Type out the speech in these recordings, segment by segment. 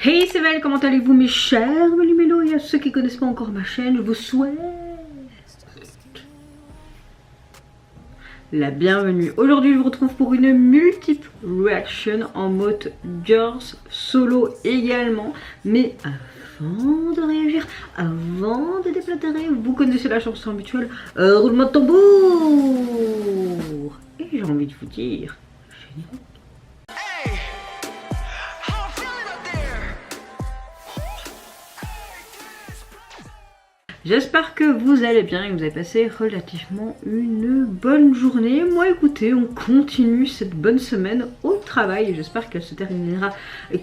Hey c'est Val, comment allez-vous mes chers Mélumélo, et à ceux qui ne connaissent pas encore ma chaîne, je vous souhaite la bienvenue. Aujourd'hui je vous retrouve pour une multiple reaction en mode girls solo également. Mais avant de réagir, avant de déplatrer, vous connaissez la chanson habituelle, roulement de tambour. Et j'ai envie de vous dire, générique. J'espère que vous allez bien et que vous avez passé relativement une bonne journée. Moi écoutez, on continue cette bonne semaine au travail. J'espère qu'elle se terminera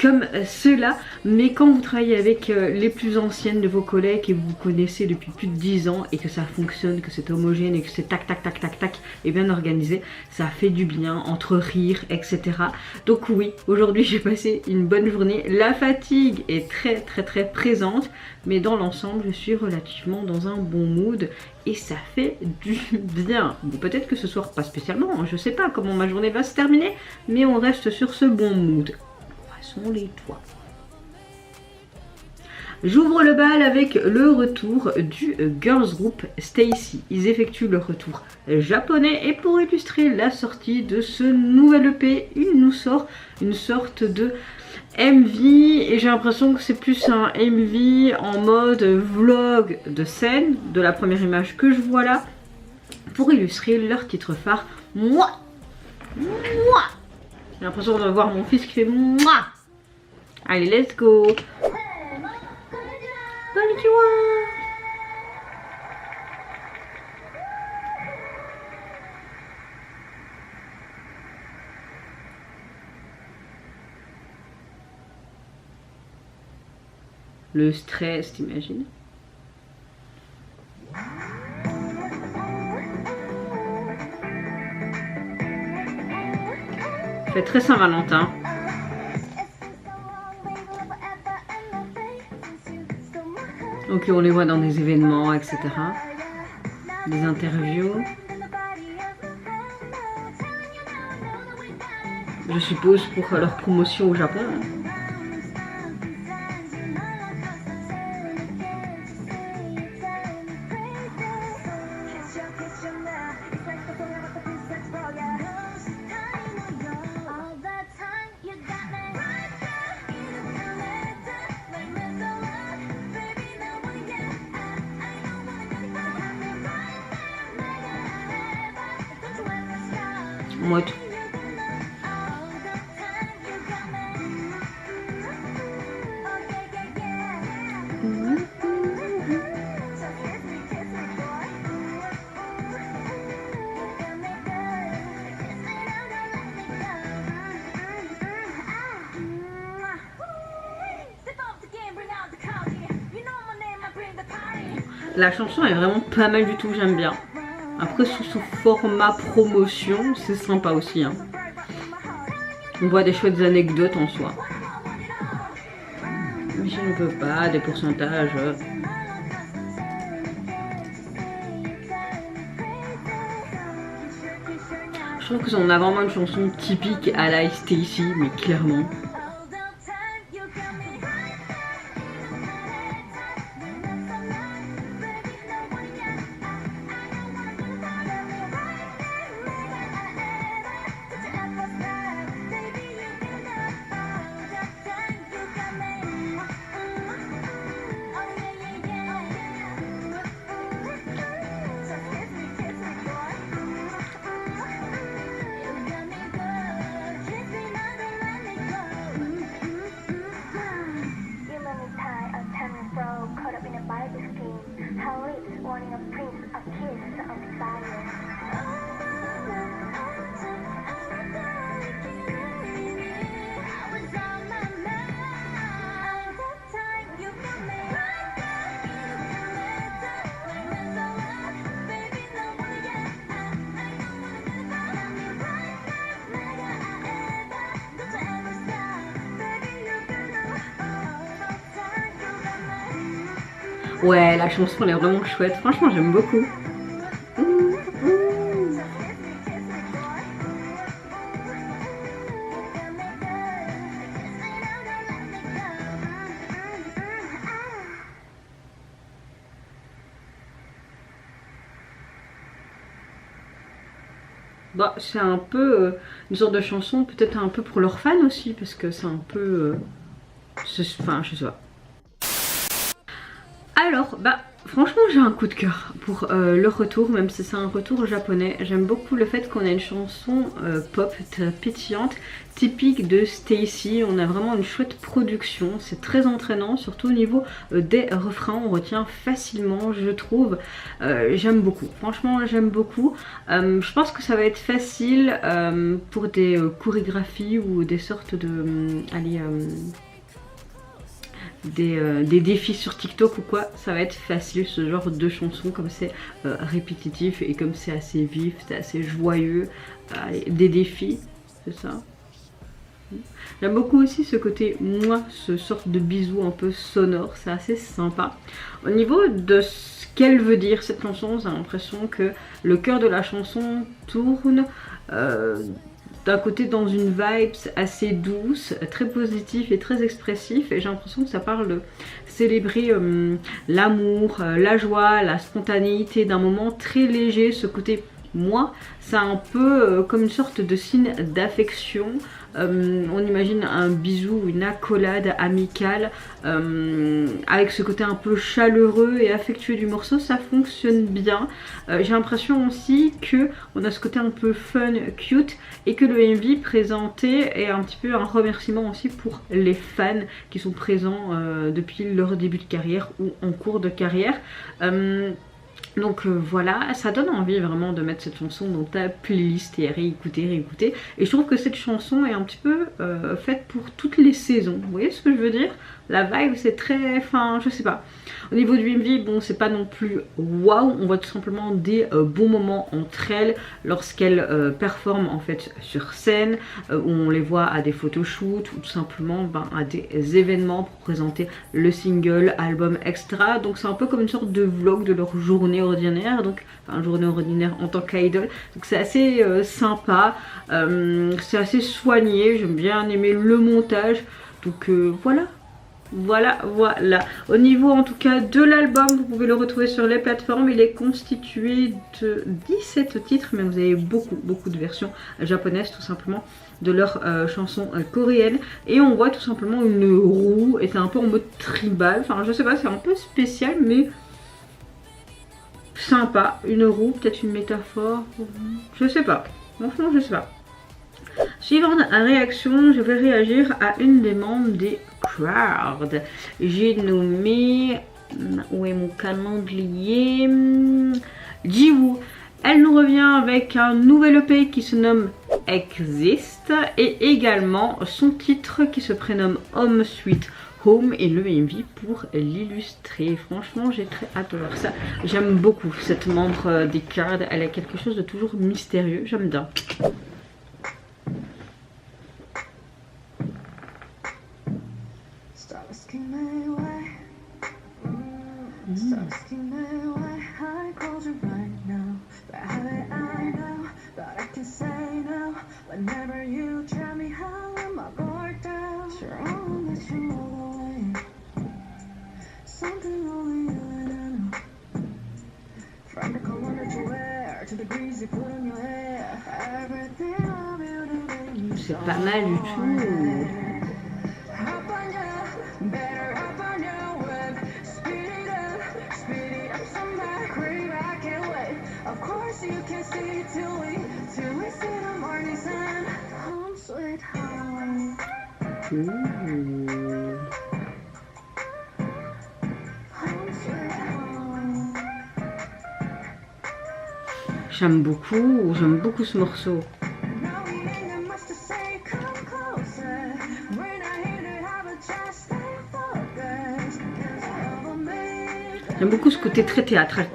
comme cela. Mais quand vous travaillez avec les plus anciennes de vos collègues et vous connaissez depuis plus de 10 ans et que ça fonctionne, que c'est homogène et que c'est tac tac tac tac tac et bien organisé, ça fait du bien entre rires, etc. Donc oui, aujourd'hui j'ai passé une bonne journée. La fatigue est très présente, mais dans l'ensemble je suis relativement dans un bon mood et ça fait du bien. Bon, peut-être que ce soir pas spécialement, hein, je sais pas comment ma journée va se terminer, mais on reste sur ce bon mood. Croissons les toits. J'ouvre le bal avec le retour du girls group Stacy. Ils effectuent leur retour japonais et pour illustrer la sortie de ce nouvel EP, il nous sort une sorte de MV et j'ai l'impression que c'est plus un MV en mode vlog de scène de la première image que je vois là pour illustrer leur titre phare. Moi, j'ai l'impression de voir mon fils qui fait moi. Allez, let's go. Konnichiwa. Le stress, t'imagines? Fait très Saint-Valentin. Donc on les voit dans des événements, etc. Des interviews. Je suppose pour leur promotion au Japon. Moi tout. La chanson est vraiment pas mal du tout, j'aime bien. Après sous ce format promotion, c'est sympa aussi. Hein. On voit des chouettes anecdotes en soi. Mais je ne peux pas, des pourcentages. Je trouve que on a vraiment une chanson typique à la Stacy, mais clairement. Ouais, la chanson elle est vraiment chouette, franchement j'aime beaucoup. Bah, c'est un peu une sorte de chanson, peut-être un peu pour leurs fans aussi, parce que c'est un peu... enfin, je sais pas. Alors, bah, franchement, j'ai un coup de cœur pour le retour, même si c'est un retour japonais. J'aime beaucoup le fait qu'on ait une chanson pop très pétillante, typique de Stacy. On a vraiment une chouette production, c'est très entraînant, surtout au niveau des refrains, on retient facilement, je trouve. J'aime beaucoup, franchement, j'aime beaucoup. Je pense que ça va être facile pour des chorégraphies ou des sortes de... des défis sur TikTok ou quoi, ça va être facile ce genre de chanson, comme c'est répétitif et comme c'est assez vif, c'est assez joyeux, des défis, c'est ça. J'aime beaucoup aussi ce côté moi, ce sorte de bisou un peu sonore, c'est assez sympa. Au niveau de ce qu'elle veut dire cette chanson, j'ai l'impression que le cœur de la chanson tourne d'un côté dans une vibe assez douce, très positive et très expressif, et j'ai l'impression que ça parle de célébrer l'amour, la joie, la spontanéité d'un moment très léger. Ce côté moi, c'est un peu comme une sorte de signe d'affection. On imagine un bisou, une accolade amicale, avec ce côté un peu chaleureux et affectueux du morceau, ça fonctionne bien. J'ai l'impression aussi que on a ce côté un peu fun, cute, et que le MV présenté est un petit peu un remerciement aussi pour les fans qui sont présents depuis leur début de carrière ou en cours de carrière. Donc voilà, ça donne envie vraiment de mettre cette chanson dans ta playlist et à réécouter. Et je trouve que cette chanson est un petit peu faite pour toutes les saisons. Vous voyez ce que je veux dire? La vibe c'est très... enfin je sais pas. Au niveau du MV, bon c'est pas non plus waouh. On voit tout simplement des bons moments entre elles lorsqu'elles performent en fait sur scène. On les voit à des photoshoots ou tout simplement à des événements pour présenter le single, album, extra. Donc c'est un peu comme une sorte de vlog de leur journée ordinaire, donc enfin journée ordinaire en tant qu'idol, donc c'est assez sympa, c'est assez soigné, j'aime bien aimer le montage, donc voilà. Au niveau en tout cas de l'album, vous pouvez le retrouver sur les plateformes. Il est constitué de 17 titres, mais vous avez beaucoup de versions japonaises tout simplement de leurs chansons coréennes. Et on voit tout simplement une roue, et c'est un peu en mode tribal, enfin je sais pas, c'est un peu spécial mais sympa. Une roue, peut-être une métaphore, je sais pas, franchement je sais pas. Suivant la réaction, je vais réagir à une des membres des Crowd. J'ai nommé... où est mon calendrier? Jiwoo. Elle nous revient avec un nouvel EP qui se nomme Exist et également son titre qui se prénomme Home Sweet Home et le MV pour l'illustrer. Franchement j'ai très hâte de voir ça. J'aime beaucoup cette membre des Crowd, elle a quelque chose de toujours mystérieux, j'aime bien. C'est pas mal du tout. J'aime beaucoup ce morceau. J'aime beaucoup ce côté très théâtral.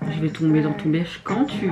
Je vais tomber dans ton beige quand tu veux.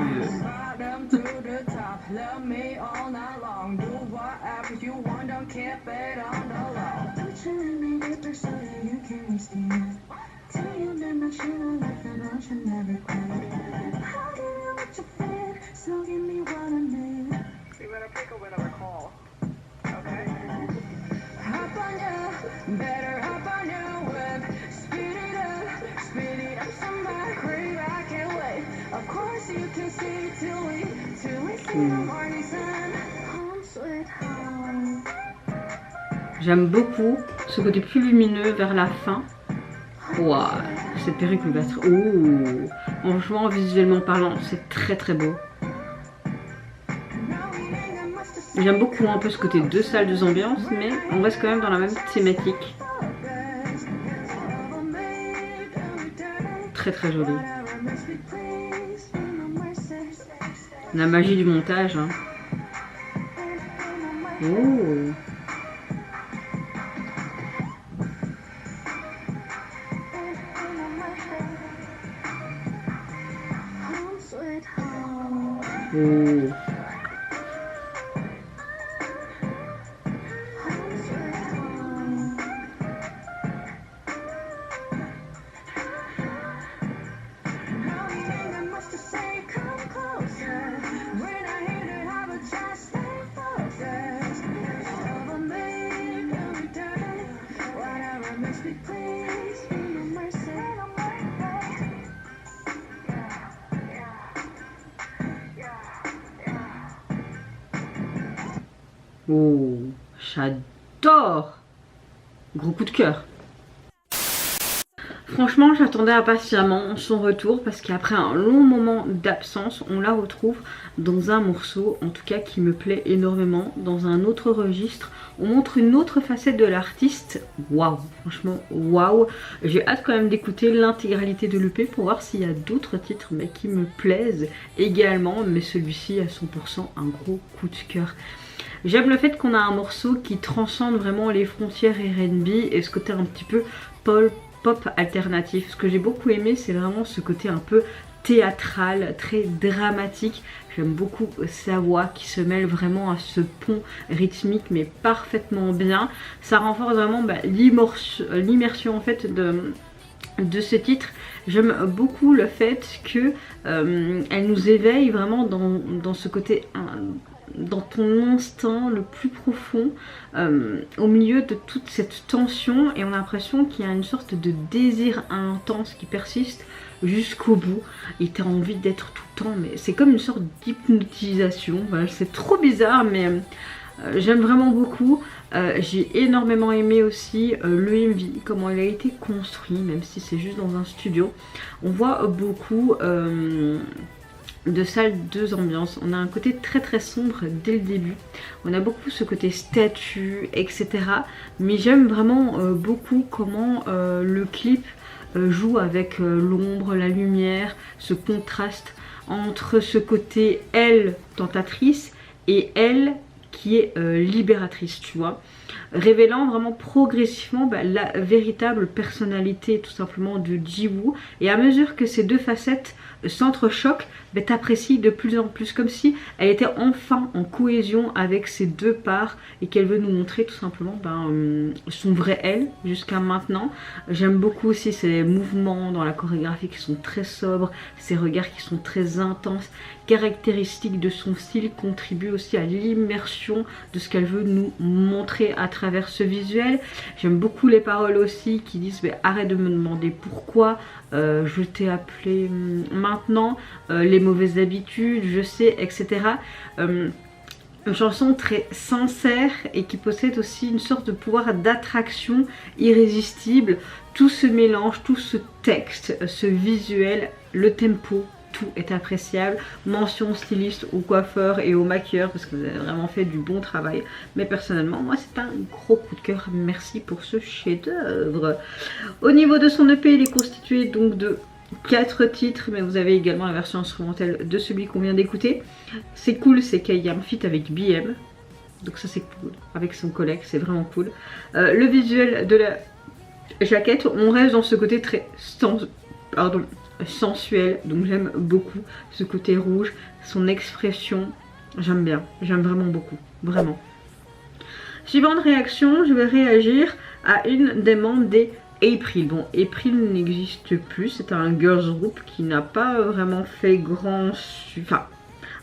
J'aime beaucoup ce côté plus lumineux vers la fin. Waouh, cette perruque va être... Oh, franchement, visuellement parlant, c'est très très beau. J'aime beaucoup un peu ce côté deux salles, deux ambiances, mais on reste quand même dans la même thématique. Très très joli. La magie du montage. Hein. Oh. Oh. Oh, j'adore! Gros coup de cœur. Franchement, j'attendais impatiemment son retour parce qu'après un long moment d'absence, on la retrouve dans un morceau, en tout cas qui me plaît énormément, dans un autre registre. On montre une autre facette de l'artiste. Waouh, franchement, waouh. J'ai hâte quand même d'écouter l'intégralité de l'EP pour voir s'il y a d'autres titres mais qui me plaisent également. Mais celui-ci à 100% un gros coup de cœur. J'aime le fait qu'on a un morceau qui transcende vraiment les frontières R&B et ce côté un petit peu pop alternatif. Ce que j'ai beaucoup aimé, c'est vraiment ce côté un peu théâtral, très dramatique. J'aime beaucoup sa voix qui se mêle vraiment à ce pont rythmique mais parfaitement bien. Ça renforce vraiment l'immersion en fait de ce titre. J'aime beaucoup le fait que elle nous éveille vraiment dans ce côté... dans ton instinct le plus profond, au milieu de toute cette tension, et on a l'impression qu'il y a une sorte de désir intense qui persiste jusqu'au bout et tu as envie d'être tout le temps, mais c'est comme une sorte d'hypnotisation. Voilà, c'est trop bizarre, mais j'aime vraiment beaucoup. J'ai énormément aimé aussi le MV, comment il a été construit, même si c'est juste dans un studio. On voit beaucoup de salles, deux ambiances. On a un côté très très sombre dès le début. On a beaucoup ce côté statue, etc. Mais j'aime vraiment beaucoup comment le clip joue avec l'ombre, la lumière, ce contraste entre ce côté elle tentatrice et elle qui est libératrice, tu vois, révélant vraiment progressivement la véritable personnalité tout simplement de Jiwoo. Et à mesure que ces deux facettes s'entrechoquent, t'apprécies de plus en plus, comme si elle était enfin en cohésion avec ces deux parts et qu'elle veut nous montrer tout simplement son vrai elle jusqu'à maintenant. J'aime beaucoup aussi ses mouvements dans la chorégraphie qui sont très sobres, ses regards qui sont très intenses, caractéristiques de son style, contribuent aussi à l'immersion de ce qu'elle veut nous montrer à travers ce visuel. J'aime beaucoup les paroles aussi qui disent arrête de me demander pourquoi, je t'ai appelé maintenant, les mauvaises habitudes, je sais, etc. Une chanson très sincère et qui possède aussi une sorte de pouvoir d'attraction irrésistible. Tout ce mélange, tout ce texte, ce visuel, le tempo, tout est appréciable. Mention styliste au coiffeur et au maquilleur parce que vous avez vraiment fait du bon travail. Mais personnellement, moi c'est un gros coup de cœur. Merci pour ce chef-d'œuvre. Au niveau de son EP, il est constitué donc de 4 titres, mais vous avez également la version instrumentale de celui qu'on vient d'écouter. C'est cool, c'est qu'il y a un feat avec BM, donc ça c'est cool, avec son collègue, c'est vraiment cool. Le visuel de la jaquette, on reste dans ce côté très sensuel, donc j'aime beaucoup ce côté rouge, son expression, j'aime bien, j'aime vraiment beaucoup, vraiment. Suivante réaction, je vais réagir à une des membres des April. Bon, April n'existe plus, c'est un girls group qui n'a pas vraiment fait grand... Enfin,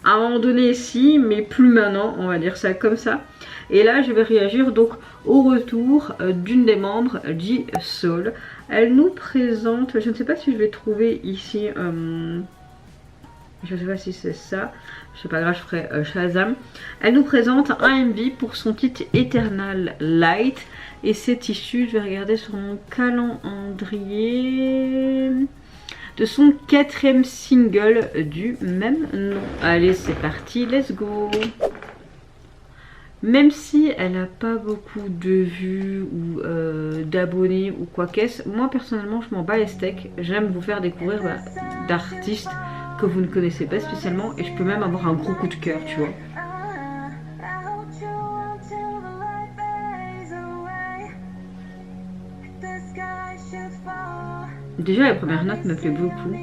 à un moment donné si, mais plus maintenant, on va dire ça comme ça. Et là, je vais réagir donc au retour d'une des membres, Ji-Soul. Elle nous présente, je ne sais pas si je vais trouver ici Je sais pas si c'est ça. Je sais pas grave, je ferai Shazam. Elle nous présente un MV pour son titre Eternal Light. Et c'est issu, je vais regarder sur mon calendrier, de son 4e single du même nom. Allez, c'est parti, let's go. Même si elle n'a pas beaucoup de vues ou d'abonnés ou quoi qu'est-ce, moi personnellement je m'en bats les steaks. J'aime vous faire découvrir d'artistes que vous ne connaissez pas spécialement et je peux même avoir un gros coup de cœur, tu vois. Déjà la première note me plaît beaucoup.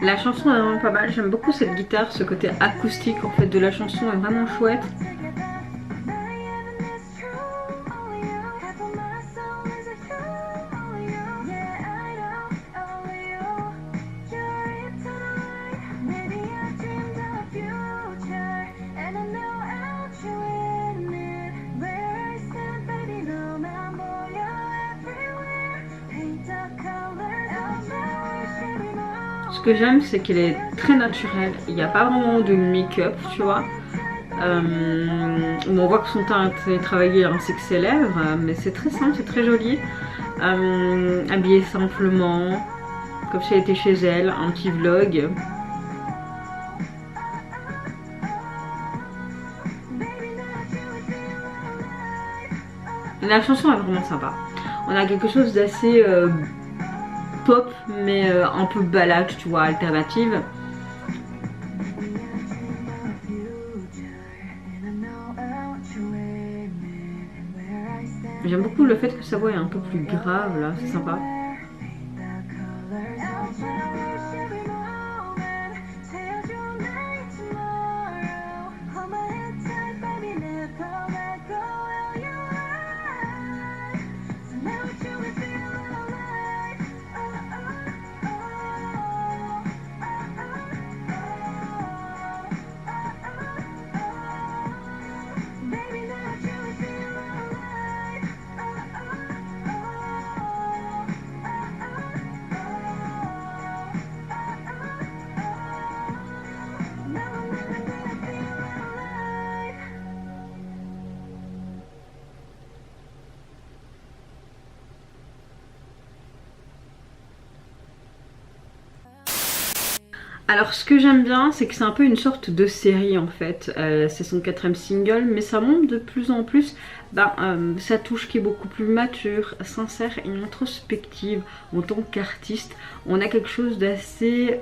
La chanson est vraiment pas mal, j'aime beaucoup cette guitare, ce côté acoustique en fait de la chanson est vraiment chouette. Ce que j'aime, c'est qu'elle est très naturelle. Il n'y a pas vraiment de make-up, tu vois. On voit que son teint est travaillé ainsi que ses lèvres, mais c'est très simple, c'est très joli. Habillée simplement, comme si elle était chez elle, un petit vlog. La chanson est vraiment sympa. On a quelque chose d'assez pop, mais un peu balade, tu vois, alternative. J'aime beaucoup le fait que sa voix est un peu plus grave là, c'est sympa. Alors ce que j'aime bien, c'est que c'est un peu une sorte de série en fait. C'est son 4e single, mais ça monte de plus en plus sa touche qui est beaucoup plus mature, sincère et introspective en tant qu'artiste. On a quelque chose d'assez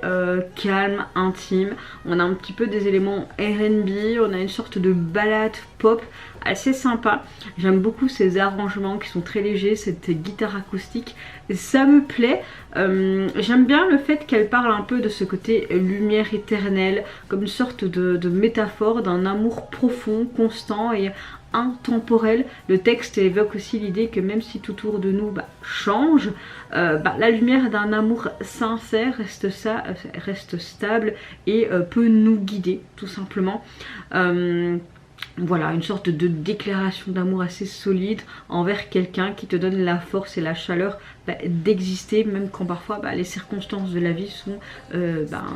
calme, intime. On a un petit peu des éléments R&B, on a une sorte de ballade pop assez sympa. J'aime beaucoup ces arrangements qui sont très légers, cette guitare acoustique, ça me plaît. J'aime bien le fait qu'elle parle un peu de ce côté lumière éternelle, comme une sorte de métaphore d'un amour profond, constant et intemporel. Le texte évoque aussi l'idée que même si tout autour de nous change, la lumière d'un amour sincère reste stable et peut nous guider tout simplement. Voilà, une sorte de déclaration d'amour assez solide envers quelqu'un qui te donne la force et la chaleur d'exister, même quand parfois les circonstances de la vie sont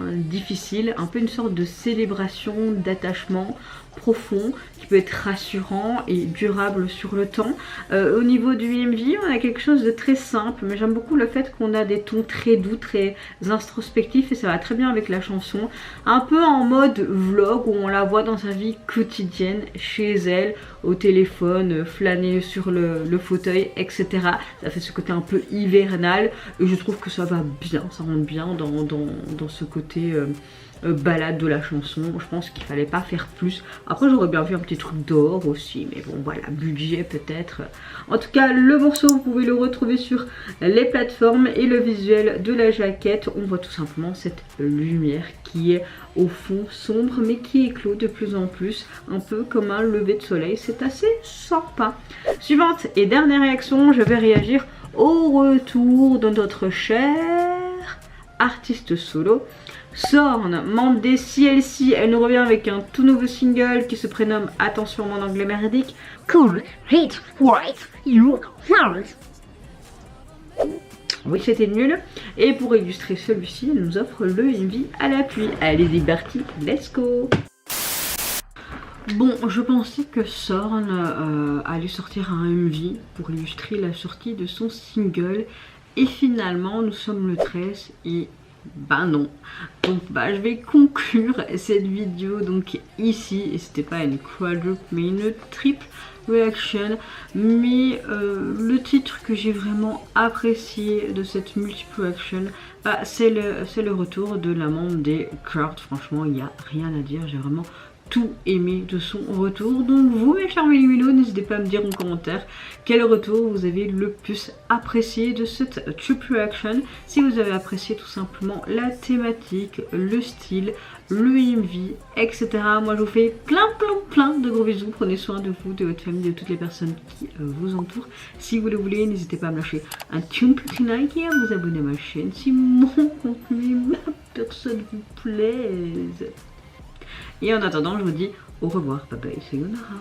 difficiles. Un peu une sorte de célébration d'attachement profond qui peut être rassurant et durable sur le temps. Au niveau du MV, on a quelque chose de très simple, mais j'aime beaucoup le fait qu'on a des tons très doux, très introspectifs et ça va très bien avec la chanson. Un peu en mode vlog où on la voit dans sa vie quotidienne, chez elle, au téléphone, flâner sur le fauteuil, etc. Ça fait ce côté un peu hivernal. Et je trouve que ça va bien, ça rentre bien dans ce côté balade de la chanson. Je pense qu'il fallait pas faire plus. Après j'aurais bien vu un petit truc d'or aussi, mais bon voilà, budget peut-être. En tout cas le morceau vous pouvez le retrouver sur les plateformes et le visuel de la jaquette, on voit tout simplement cette lumière qui est au fond sombre mais qui éclot de plus en plus, un peu comme un lever de soleil, c'est assez sympa. Suivante et dernière réaction, je vais réagir au retour de notre cher artiste solo. Sorn, membre des CLC, elle nous revient avec un tout nouveau single qui se prénomme, attention mon anglais merdique, Cool, hit, white, you, flowers. Oui c'était nul. Et pour illustrer celui-ci, elle nous offre le MV à l'appui. Allez c'est parti, let's go. Bon, je pensais que Sorn allait sortir un MV pour illustrer la sortie de son single. Et finalement, nous sommes le 13 et bah non. Donc bah je vais conclure cette vidéo donc ici. Et c'était pas une quadruple mais une triple reaction. Mais le titre que j'ai vraiment apprécié de cette multiple reaction, bah, c'est le retour de la membre des Crowd. Franchement il n'y a rien à dire, j'ai vraiment tout aimé de son retour. Donc vous mes chers Mélimélos, n'hésitez pas à me dire en commentaire quel retour vous avez le plus apprécié de cette triple reaction. Si vous avez apprécié tout simplement la thématique, le style, le MV, etc. Moi je vous fais plein de gros bisous. Prenez soin de vous, de votre famille, de toutes les personnes qui vous entourent. Si vous le voulez, n'hésitez pas à me lâcher un petit like et à vous abonner à ma chaîne si mon contenu, ma personne vous plaise. Et en attendant, je vous dis au revoir, bye bye, sayonara.